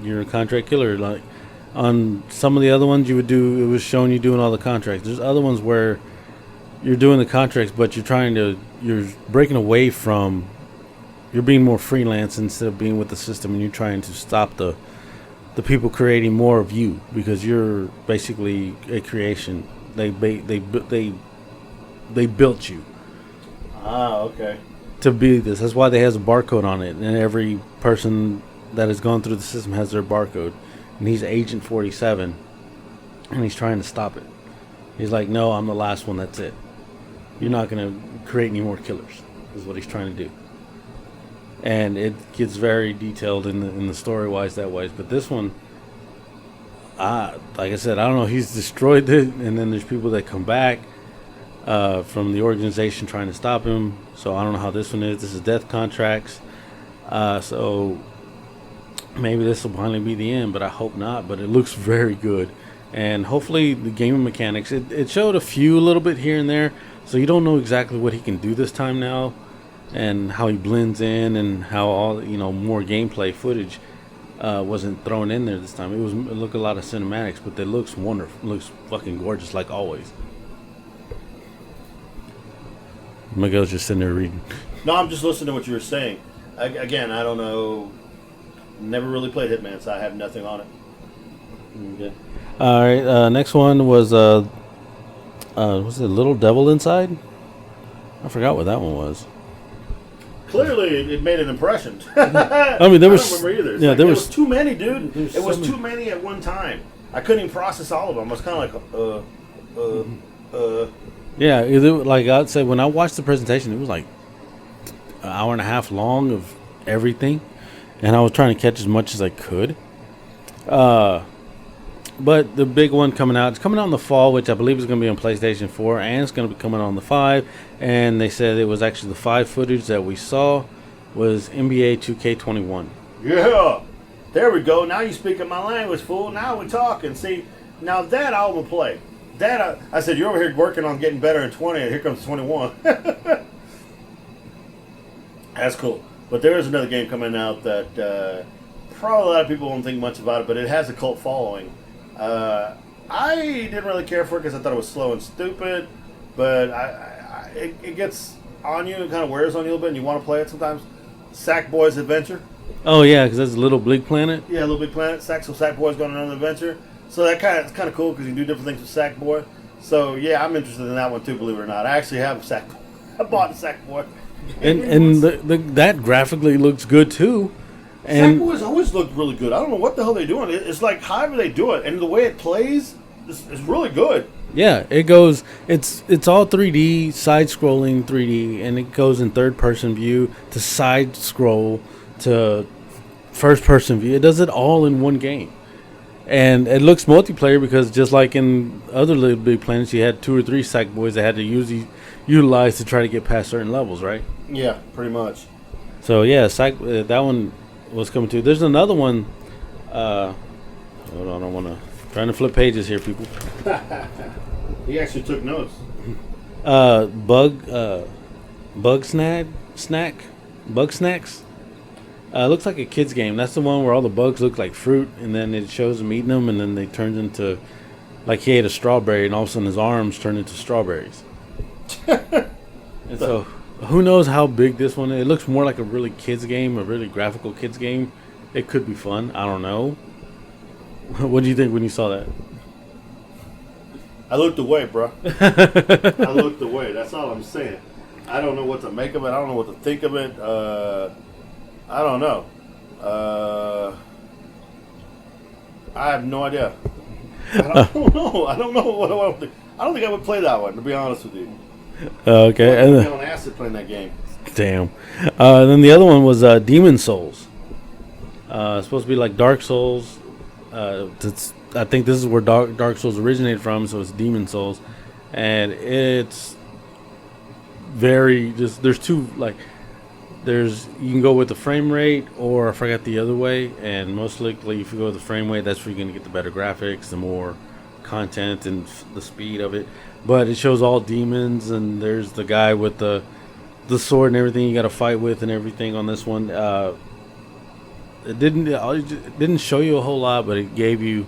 you're a contract killer. Like on some of the other ones, it was showing you doing all the contracts. There's other ones where you're doing the contracts, but you're breaking away from. You're being more freelance instead of being with the system, and you're trying to stop the people creating more of you because you're basically a creation. They built you. Ah, okay. To be this. That's why they has a barcode on it, and every person that has gone through the system has their barcode. And he's Agent 47, and he's trying to stop it. He's like, no, I'm the last one. That's it. You're not going to create any more killers. Is what he's trying to do. And it gets very detailed in the story-wise that way. But this one, like I said, I don't know. He's destroyed it, and then there's people that come back from the organization trying to stop him. So I don't know how this one is. This is death contracts. So maybe this will finally be the end, but I hope not. But it looks very good. And hopefully the game mechanics, it showed a few a little bit here and there. So you don't know exactly what he can do this time now. And how he blends in, and how all more gameplay footage wasn't thrown in there this time. It looked a lot of cinematics, but it looks wonderful. It looks fucking gorgeous, like always. Miguel's just sitting there reading. No, I'm just listening to what you were saying. Again, I don't know. Never really played Hitman, so I have nothing on it. Okay. All right. Next one was it Little Devil Inside? I forgot what that one was. Clearly, it made an impression. I mean, there was. I don't remember either. Yeah, there was too many, dude. It was so too many at one time. I couldn't even process all of them. I was kind of like, Yeah, like I said, when I watched the presentation, it was like an hour and a half long of everything, and I was trying to catch as much as I could. But the big one coming out, it's coming out in the fall, which I believe is going to be on PlayStation 4, and it's going to be coming on the 5. And they said it was actually the 5 footage that we saw was NBA 2K21. yeah. There we go. Now you speaking my language, fool. Now we're talking. See, now that I will play. That I said, you're over here working on getting better in 20, and here comes 21. That's cool. But there is another game coming out that probably a lot of people won't think much about it, but it has a cult following. I didn't really care for it because I thought it was slow and stupid, but it gets on you, it kind of wears on you a little bit, and you want to play it sometimes. Sackboy's Adventure. Oh yeah, because that's Little Big Planet. Yeah, Little Big Planet. Sackboy's going on an adventure. So it's kind of cool because you can do different things with Sackboy. So yeah, I'm interested in that one too. Believe it or not, I actually have a Sackboy. I bought a Sackboy. And that graphically looks good too. And Sackboys always look really good. I don't know what the hell they're doing. It's like however they do it, and the way it plays is really good. yeah, it goes. It's all 3D, side-scrolling 3D, and it goes in third-person view to side-scroll to first-person view. It does it all in one game, and it looks multiplayer because just like in other Little Big Planets, you had 2 or 3 Sackboys that had to utilize to try to get past certain levels, right? Yeah, pretty much. So yeah, that one was coming to. There's another one. Hold on, I want to trying to flip pages here, people. He actually took notes. Bug snacks. Looks like a kid's game. That's the one where all the bugs look like fruit, and then it shows them eating them, and then they turn into like he ate a strawberry, and all of a sudden his arms turn into strawberries. And so, who knows how big this one is? It looks more like a really kids game, a really graphical kids game. It could be fun. I don't know. What do you think when you saw that? I looked away, bro. I looked away. That's all I'm saying. I don't know what to make of it. I don't know what to think of it. I don't know. I have no idea. I don't know. I don't know what I want to think. I don't think I would play that one, to be honest with you. Okay. I'm on acid playing that game. Damn. Then the other one was Demon Souls. It's supposed to be like Dark Souls. I think this is where Dark Souls originated from, so it's Demon Souls. And it's very there's two, like, you can go with the frame rate, or I forgot the other way, and most likely if you go with the frame rate, that's where you're going to get the better graphics, the more content, and the speed of it. But it shows all demons, and there's the guy with the sword and everything you got to fight with and everything on this one. It didn't show you a whole lot, but it gave you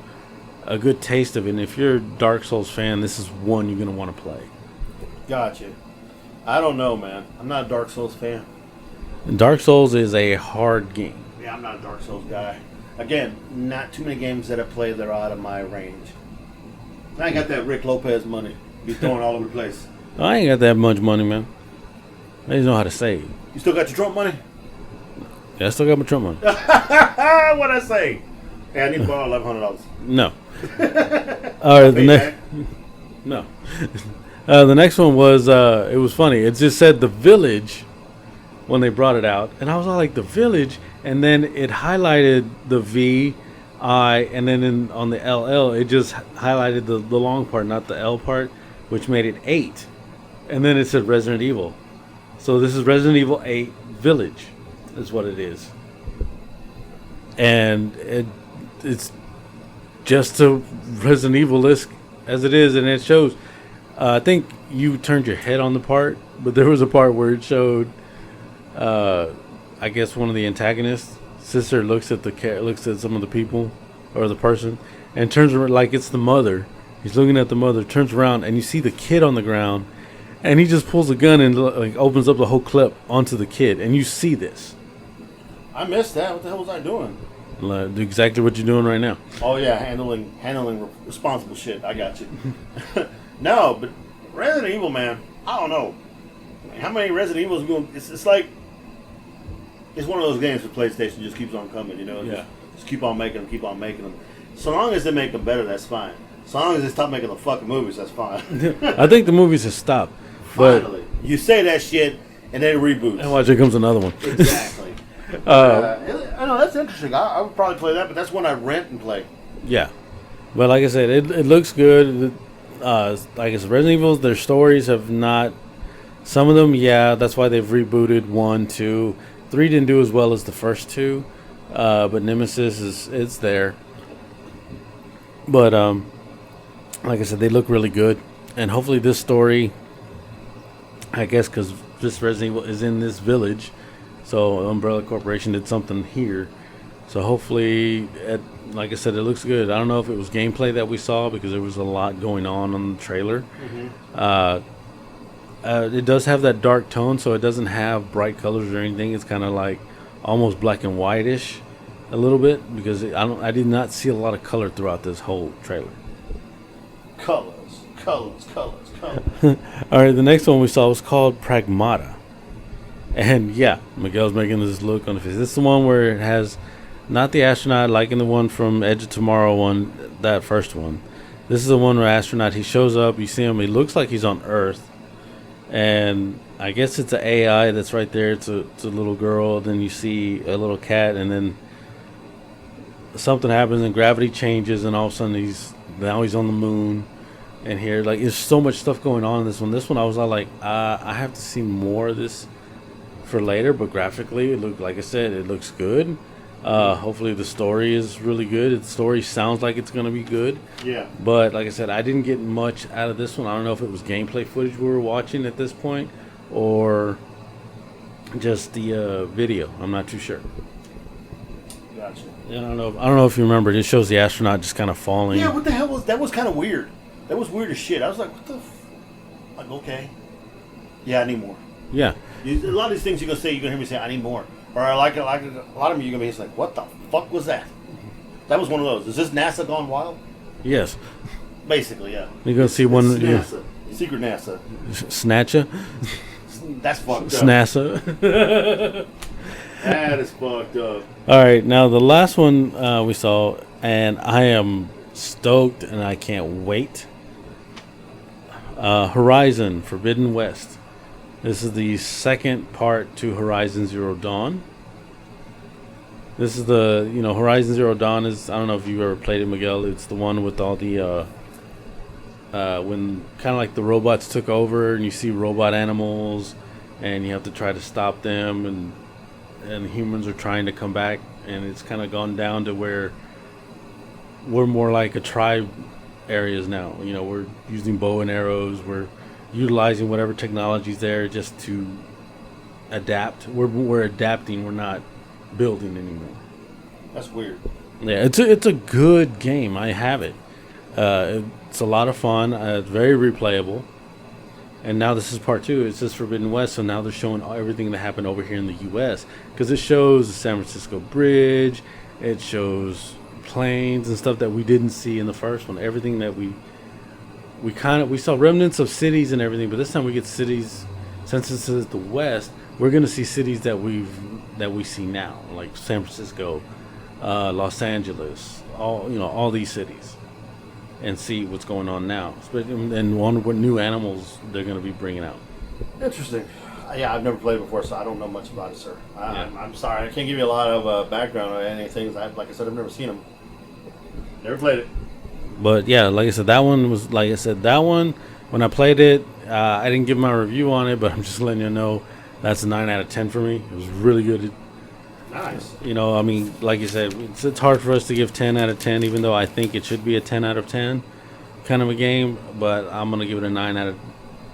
a good taste of it. And if you're a Dark Souls fan, this is one you're going to want to play. Gotcha. I don't know, man. I'm not a Dark Souls fan. Dark Souls is a hard game. Yeah, I'm not a Dark Souls guy. Again, not too many games that I play that are out of my range. I ain't got that Rick Lopez money. Be throwing all over the place. I ain't got that much money, man. I just know how to save. You still got your Trump money? Yeah, I still got my Trump money. What'd I say? Hey, I need to borrow $1,100. No. All right, no. The next one was, it was funny. It just said The Village when they brought it out. And I was all like, The Village? And then it highlighted the V, I, and then on the LL, it just highlighted the long part, not the L part, which made it 8. And then it said Resident Evil. So this is Resident Evil 8 Village is what it is. And it's just a Resident Evil-esque as it is, and it shows. I think you turned your head on the part, but there was a part where it showed, I guess one of the antagonists' sister looks at some of the people or the person, and turns around like it's the mother. He's looking at the mother, turns around, and you see the kid on the ground, And he just pulls a gun and like opens up the whole clip onto the kid, and you see this. I missed that. What the hell was I doing? Like, exactly what you're doing right now. Oh yeah, handling responsible shit. I got you. No, but Resident Evil, man. I don't know. How many Resident Evils are going? It's like it's one of those games for PlayStation just keeps on coming. You know, just keep on making them. So long as they make them better, that's fine. So long as they stop making the fucking movies, that's fine. I think the movies have stopped. Finally, you say that shit, and then it reboots. And watch, here comes another one. Exactly. I know that's interesting. I would probably play that, but that's one I rent and play. Yeah, but like I said, it looks good. Like I said, Resident Evil, their stories have not. Some of them, yeah, that's why they've rebooted 1, 2, 3 didn't do as well as the first 2, but Nemesis it's there. But like I said, they look really good, and hopefully this story, I guess, because this Resident Evil is in this village, so Umbrella Corporation did something here. So hopefully, like I said, it looks good. I don't know if it was gameplay that we saw because there was a lot going on the trailer. Mm-hmm. It does have that dark tone, so it doesn't have bright colors or anything. It's kind of like almost black and whitish a little bit because I did not see a lot of color throughout this whole trailer. Colors. All right, the next one we saw was called Pragmata. And yeah, Miguel's making this look on the face. This is the one where it has not the astronaut like in the one from Edge of Tomorrow one, that first one. This is the one where astronaut, he shows up, you see him, he looks like he's on Earth. And I guess it's an AI that's right there. It's a little girl. Then you see a little cat, and then something happens, and gravity changes, and all of a sudden he's on the moon. And here, like, there's so much stuff going on in this one. This one, I was all like, I have to see more of this for later. But graphically, it looked, like I said, it looks good. Hopefully the story is really good. The story sounds like it's going to be good. Yeah. But like I said, I didn't get much out of this one. I don't know if it was gameplay footage we were watching at this point or just the video. I'm not too sure. Gotcha. I don't know if you remember. It shows the astronaut just kind of falling. Yeah, what the hell was that? Was kind of weird. That was weird as shit. I was like, what the like, okay. Yeah, I need more. Yeah. A lot of these things you're going to say, you're going to hear me say, I need more. Or a lot of them you're going to be just like, what the fuck was that? That was one of those. Is this NASA gone wild? Yes. Basically, yeah. You're going to see one. NASA. Yeah. Secret NASA. Snatcha? That's fucked up. Snassa. That is fucked up. All right, now the last one we saw, and I am stoked and I can't wait. Horizon Forbidden West. This is the second part to Horizon Zero Dawn. This is the, Horizon Zero Dawn is, I don't know if you've ever played it, Miguel. It's the one with all the, when kind of like the robots took over and you see robot animals and you have to try to stop them and humans are trying to come back, and it's kind of gone down to where we're more like a tribe areas now. We're using bow and arrows. We're utilizing whatever technology's there just to adapt. We're adapting. We're not building anymore. That's weird. Yeah, it's a good game. I have it. It's a lot of fun. It's very replayable. And now this is part 2. It says Forbidden West, so now they're showing everything that happened over here in the U.S. Because it shows the San Francisco Bridge. It shows planes and stuff that we didn't see in the first one. Everything that we saw remnants of cities and everything, but this time we get cities. Since this is the West, we're gonna see cities that we see now, like San Francisco, Los Angeles, all these cities, and see what's going on now. And wonder what new animals they're gonna be bringing out. Interesting. Yeah, I've never played it before, so I don't know much about it, sir. Yeah. I'm sorry, I can't give you a lot of background on any things. Like I said, I've never seen them. Never played it. But yeah, like I said, that one, when I played it, I didn't give my review on it, but I'm just letting you know that's a 9 out of 10 for me. It was really good. Nice. Like you said, it's hard for us to give 10 out of 10, even though I think it should be a 10 out of 10 kind of a game, but I'm going to give it a 9 out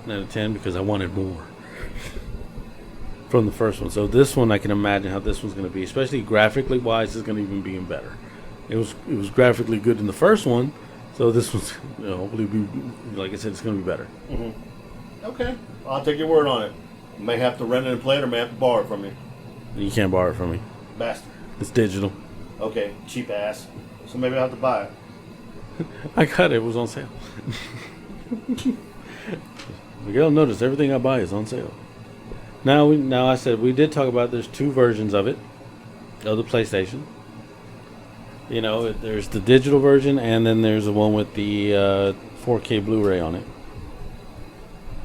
of 10 because I wanted more from the first one. So this one, I can imagine how this one's going to be, especially graphically wise, it's going to even be even better. It was graphically good in the first one, so this one's hopefully be, like I said, it's going to be better. Mm-hmm. Okay. I'll take your word on it. May have to rent it and play it, or may have to borrow it from you. You can't borrow it from me. Bastard. It's digital. Okay, cheap ass. So maybe I'll have to buy it. I got it. It was on sale. Miguel noticed everything I buy is on sale. Now I said we did talk about there's two versions of it, of the PlayStation. You know, there's the digital version, and then there's the one with the 4K Blu-ray on it.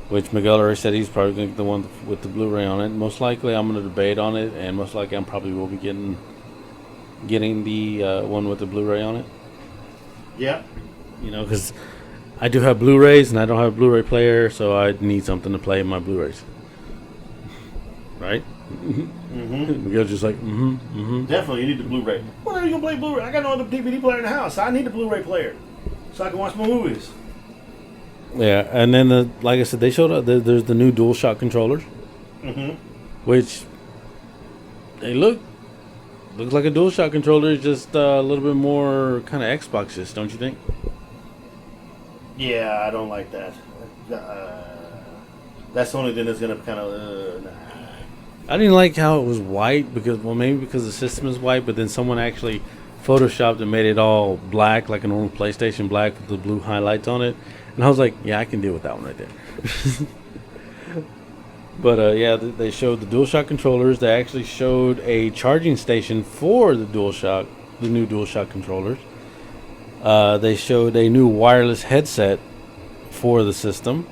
Which Miguel already said he's probably going to get the one with the Blu-ray on it. Most likely I'm going to debate on it, and most likely I'm probably will be getting the one with the Blu-ray on it. Yeah. You know, because I do have Blu-rays, and I don't have a Blu-ray player, so I need something to play my Blu-rays. Right? Mm-hmm. Miguel's just like, Definitely, you need the Blu-ray. What are you going to play Blu-ray? I got no other DVD player in the house. I need the Blu-ray player so I can watch my movies. Yeah, and then like I said, they showed up. There's the new DualShock controllers, which they looks like a DualShock controller, is just a little bit more kind of Xbox-ish, don't you think? Yeah, I don't like that. That's the only thing that's gonna kind of. Nah. I didn't like how it was white maybe because the system is white, but then someone actually photoshopped and made it all black, like a normal PlayStation black with the blue highlights on it. And I was like, yeah, I can deal with that one right there. But yeah, they showed the DualShock controllers. They actually showed a charging station for the DualShock, the new DualShock controllers. They showed a new wireless headset for the system.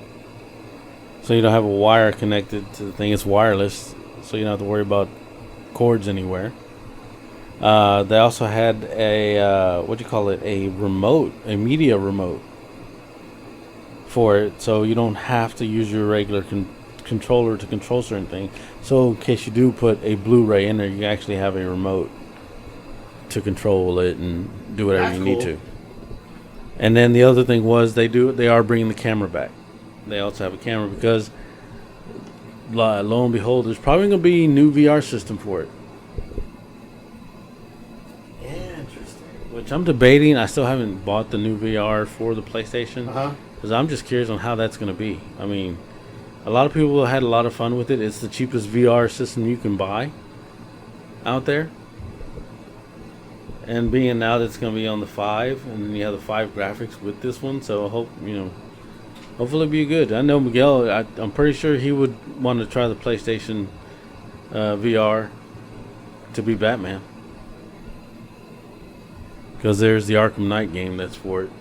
So you don't have a wire connected to the thing. It's wireless, so you don't have to worry about cords anywhere. They also had a, a remote, a media remote for it, so you don't have to use your regular controller to control certain things. So in case you do put a Blu-ray in there, you actually have a remote to control it and do whatever That's you cool. need to. And then the other thing was they are bringing the camera back. They also have a camera because lo and behold, there's probably going to be a new VR system for it. Interesting. Which I'm debating. I still haven't bought the new VR for the PlayStation. Because I'm just curious on how that's going to be. I mean, a lot of people had a lot of fun with it. It's the cheapest VR system you can buy out there. And being now that it's going to be on the 5, and then you have the 5 graphics with this one, so I hope, hopefully it'll be good. I know Miguel, I'm pretty sure he would want to try the PlayStation VR to be Batman. Because there's the Arkham Knight game that's for it.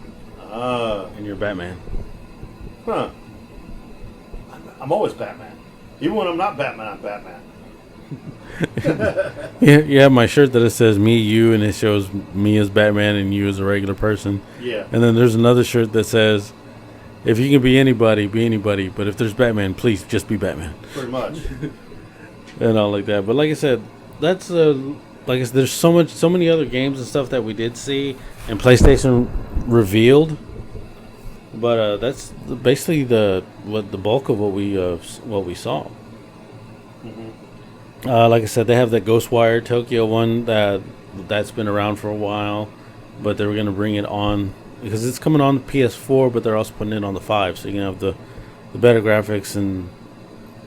And you're Batman. Huh. I'm always Batman. Even when I'm not Batman, I'm Batman. Yeah, my shirt that it says me, you, and it shows me as Batman and you as a regular person. Yeah. And then there's another shirt that says, if you can be anybody, but if there's Batman, please just be Batman. Pretty much. And all like that. But like I said, that's there's so many other games and stuff that we did see and PlayStation revealed. But that's basically the bulk of what we saw. Like I said, they have that Ghostwire Tokyo one that's been around for a while, but they were going to bring it on because it's coming on the PS4, but they're also putting it on the 5, so you can have the better graphics and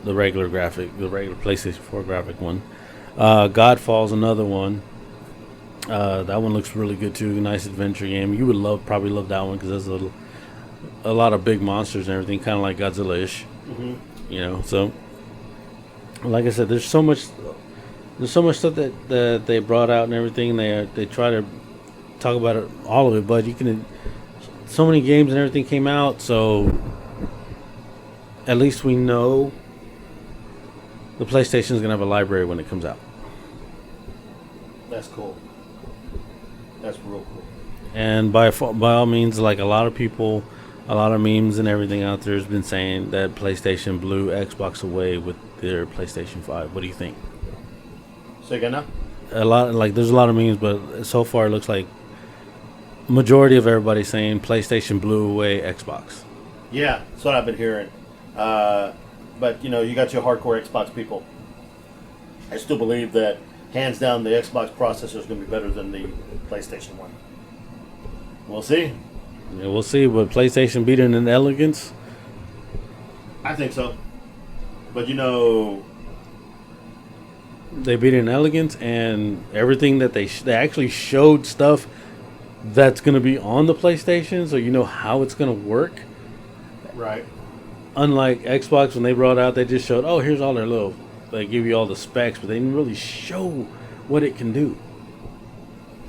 the regular PlayStation 4 graphic one. Godfall's another one. That one looks really good too. Nice adventure game. You would probably love that one because there's a lot of big monsters and everything, kind of like Godzilla-ish. So like I said, there's so much stuff that they brought out and everything. They try to talk about it, all of it, but so many games and everything came out, so at least we know the PlayStation is gonna have a library when it comes out. That's cool. That's real cool. And by all means, like a lot of people, a lot of memes and everything out there has been saying that PlayStation blew Xbox away with their PlayStation 5. What do you think? Say again now? There's a lot of memes, but so far it looks like majority of everybody saying PlayStation blew away Xbox. Yeah, that's what I've been hearing. But you got your hardcore Xbox people. I still believe that hands down the Xbox processor is going to be better than the PlayStation one. We'll see. Yeah, we'll see. But PlayStation beat it in elegance. I think so. But They beat it in elegance and everything that they actually showed stuff that's going to be on the PlayStation, so you know how it's going to work. right. Unlike Xbox, when they brought out, they just showed, oh, here's all their little, they give you all the specs, but they didn't really show what it can do.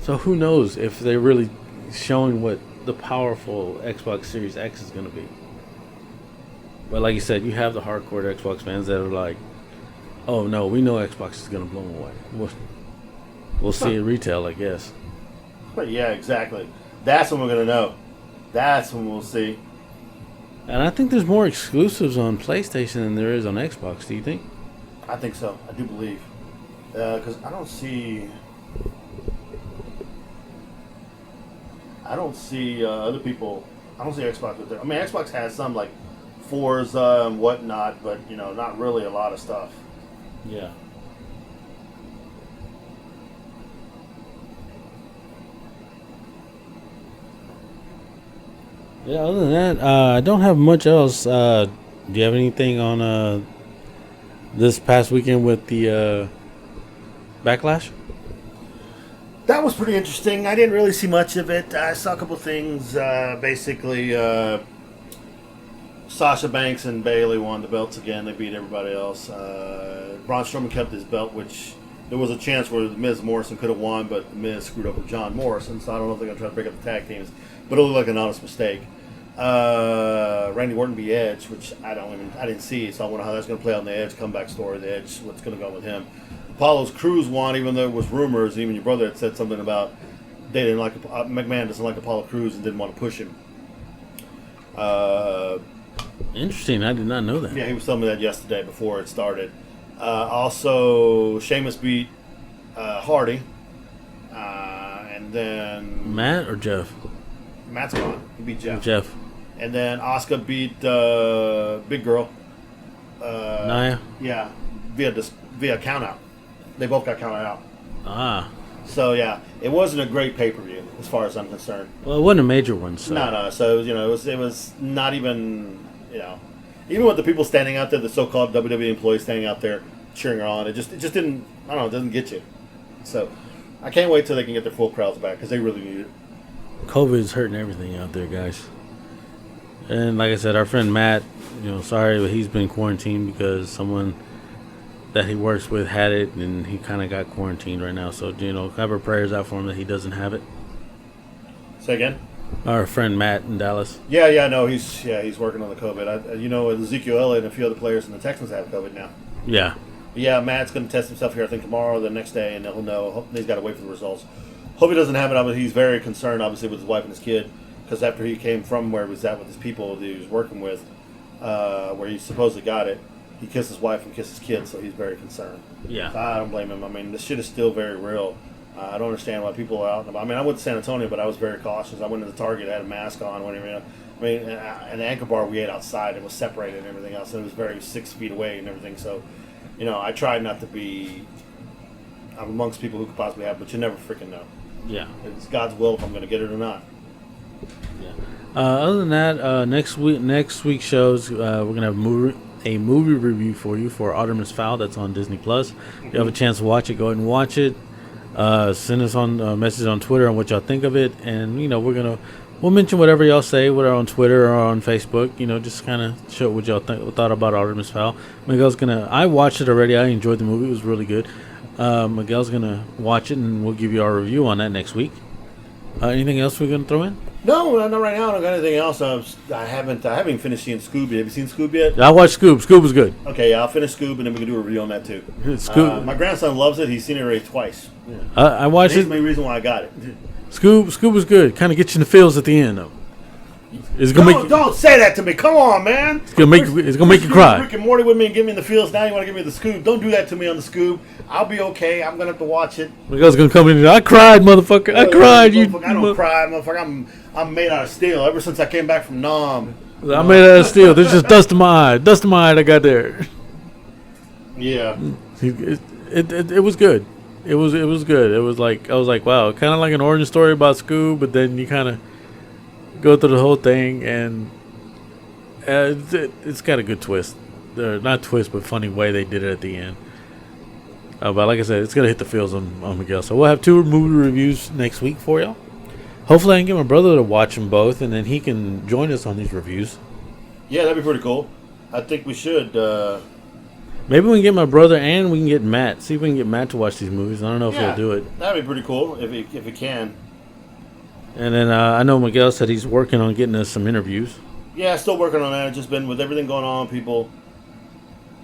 So who knows if they're really showing what the powerful Xbox Series X is going to be. But like you said, you have the hardcore Xbox fans that are like, oh no, we know Xbox is going to blow them away. We'll see at retail, I guess. But yeah, exactly. That's when we're going to know. That's when we'll see. And I think there's more exclusives on PlayStation than there is on Xbox. Do you think? I think so. I do believe. Because I don't see other people. I don't see Xbox with there. I mean, Xbox has some like Forza and whatnot, but not really a lot of stuff. Yeah. Yeah, other than that, I don't have much else. Do you have anything on this past weekend with the Backlash? That was pretty interesting. I didn't really see much of it. I saw a couple things. Basically, Sasha Banks and Bayley won the belts again. They beat everybody else. Braun Strowman kept his belt, which there was a chance where Miz Morrison could have won, but the Miz screwed over John Morrison, so I don't know if they're going to try to break up the tag teams. But it looked like an honest mistake. Randy Orton beat Edge, which I didn't see, so I wonder how that's going to play on the Edge comeback story. The Edge, what's going to go with him. Apollo's Crews won, even though there was rumors, and even your brother had said something about they didn't like McMahon doesn't like Apollo Crews and didn't want to push him. Interesting. I did not know that. Yeah, he was telling me that yesterday before it started. Also, Sheamus beat Hardy, and then Matt or Jeff? Matt's gone. He beat Jeff. Jeff. And then Asuka beat Big Girl. Nia? Yeah, via count out. They both got counted out. Ah. So yeah, it wasn't a great pay-per-view as far as I'm concerned. Well, it wasn't a major one, so. No. So it was not even even with the people standing out there, the so-called WWE employees standing out there cheering her on, it just didn't. I don't know. It doesn't get you. So I can't wait till they can get their full crowds back because they really need it. COVID's hurting everything out there, guys. And like I said, our friend Matt, sorry, but he's been quarantined because someone that he works with had it, and he kind of got quarantined right now. So, have our prayers out for him that he doesn't have it. Say again? Our friend Matt in Dallas. Yeah, no, he's working on the COVID. Ezekiel Elliott and a few other players in the Texans have COVID now. Yeah. Yeah, Matt's going to test himself here, I think, tomorrow or the next day, and he'll know. He's got to wait for the results. Hope he doesn't have it. But he's very concerned, obviously, with his wife and his kid, because after he came from where he was at with his people that he was working with, where he supposedly got it, he kissed his wife and kissed his kid, so he's very concerned. Yeah. So I don't blame him. I mean, this shit is still very real. I don't understand why people are out. I mean, I went to San Antonio, but I was very cautious. I went to the Target, I had a mask on, whatever. I mean, and the Anchor Bar we ate outside, it was separated and everything else, and it was very 6 feet away and everything. So, I tried not to be amongst people who could possibly have, but you never freaking know. Yeah. It's God's will if I'm going to get it or not. Yeah. Other than that, next week's shows, we're gonna have a movie review for you for Artemis Fowl that's on Disney Plus. If you have a chance to watch it, go ahead and watch it. Send us on a message on Twitter on what y'all think of it, and we'll mention whatever y'all say, whether on Twitter or on Facebook. Just kind of show what y'all thought about Artemis Fowl. I watched it already. I enjoyed the movie. It was really good. Miguel's gonna watch it, and we'll give you our review on that next week. Anything else we're gonna throw in? No, not right now. I don't got anything else. I haven't even finished seeing Scoob. Have you seen Scoob yet? I watched Scoob. Scoob was good. Okay, yeah, I'll finish Scoob, and then we can do a review on that too. Scoob. My grandson loves it. He's seen it already twice. Yeah. I watched it. That's the main reason why I got it. Scoob was good. Kind of gets you in the feels at the end, though. It's gonna don't say that to me. Come on, man. It's gonna make you cry. Rick and Morty with me and give me in the feels. Now you want to give me the Scoob? Don't do that to me on the Scoob. I'll be okay. I'm gonna have to watch it. Miguel's gonna come in and I cried, motherfucker. I cried. I don't cry, motherfucker. I'm made out of steel. Ever since I came back from Nam. I'm made out of steel. There's just dust in my eye. Dust in my eye that got there. Yeah. It was good. It was good. It was like, I was like, wow, kind of like an origin story about Scoob, but then you kind of go through the whole thing, and It's got a good twist. Not twist, but funny way they did it at the end. But like I said, it's going to hit the fields on Miguel. So we'll have 2 movie reviews next week for y'all. Hopefully I can get my brother to watch them both, and then he can join us on these reviews. Yeah, that'd be pretty cool. I think we should. Maybe we can get my brother and we can get Matt. See if we can get Matt to watch these movies. I don't know if he'll do it. That'd be pretty cool if he can. And then I know Miguel said he's working on getting us some interviews. Yeah, still working on that. Just been with everything going on, people.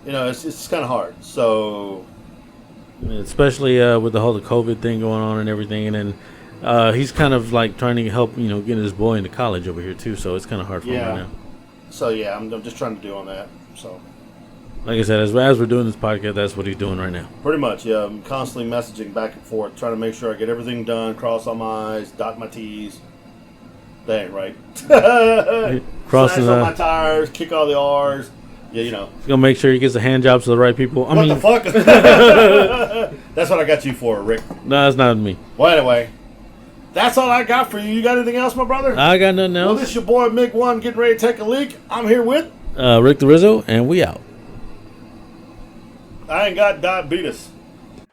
It's kind of hard. So, especially with the whole COVID thing going on and everything, and then he's kind of like trying to help, get his boy into college over here too. So it's kind of hard for him right now. So yeah, I'm just trying to do on that. So, like I said, as we're doing this podcast, that's what he's doing right now. Pretty much, yeah. I'm constantly messaging back and forth, trying to make sure I get everything done, cross all my I's, dot my T's. That ain't right. Crossing all my tires, kick all the R's. Yeah, He's gonna make sure he gets the hand jobs to the right people. What the fuck? That's what I got you for, Rick. No, it's not me. Well, anyway, that's all I got for you. You got anything else, my brother? I got nothing else. Well, this is your boy Mig1 getting ready to take a leak. I'm here with Rick the Rizzo, and we out. I ain't got diabetes.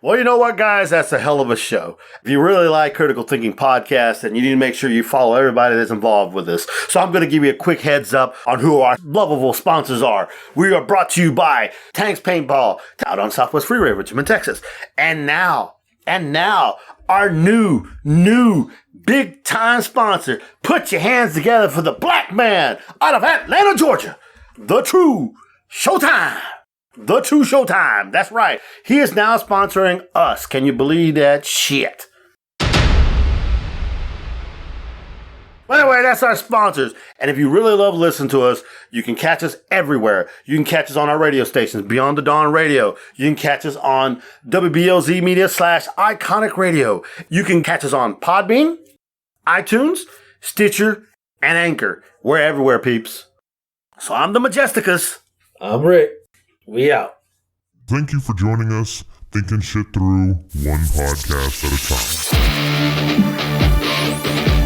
Well, you know what, guys? That's a hell of a show. If you really like Critical Thinking Podcast, then you need to make sure you follow everybody that's involved with this. So I'm going to give you a quick heads up on who our lovable sponsors are. We are brought to you by Tanks Paintball, out on Southwest Freeway, Richmond, Texas. And now, our new big-time sponsor. Put your hands together for the black man out of Atlanta, Georgia. The True Showtime. The True Showtime. That's right. He is now sponsoring us. Can you believe that shit? But anyway, that's our sponsors. And if you really love listening to us, you can catch us everywhere. You can catch us on our radio stations, Beyond the Dawn Radio. You can catch us on WBLZ Media /Iconic Radio. You can catch us on Podbean, iTunes, Stitcher, and Anchor. We're everywhere, peeps. So I'm the Majesticus. I'm Rick. We out. Thank you for joining us, thinking shit through one podcast at a time.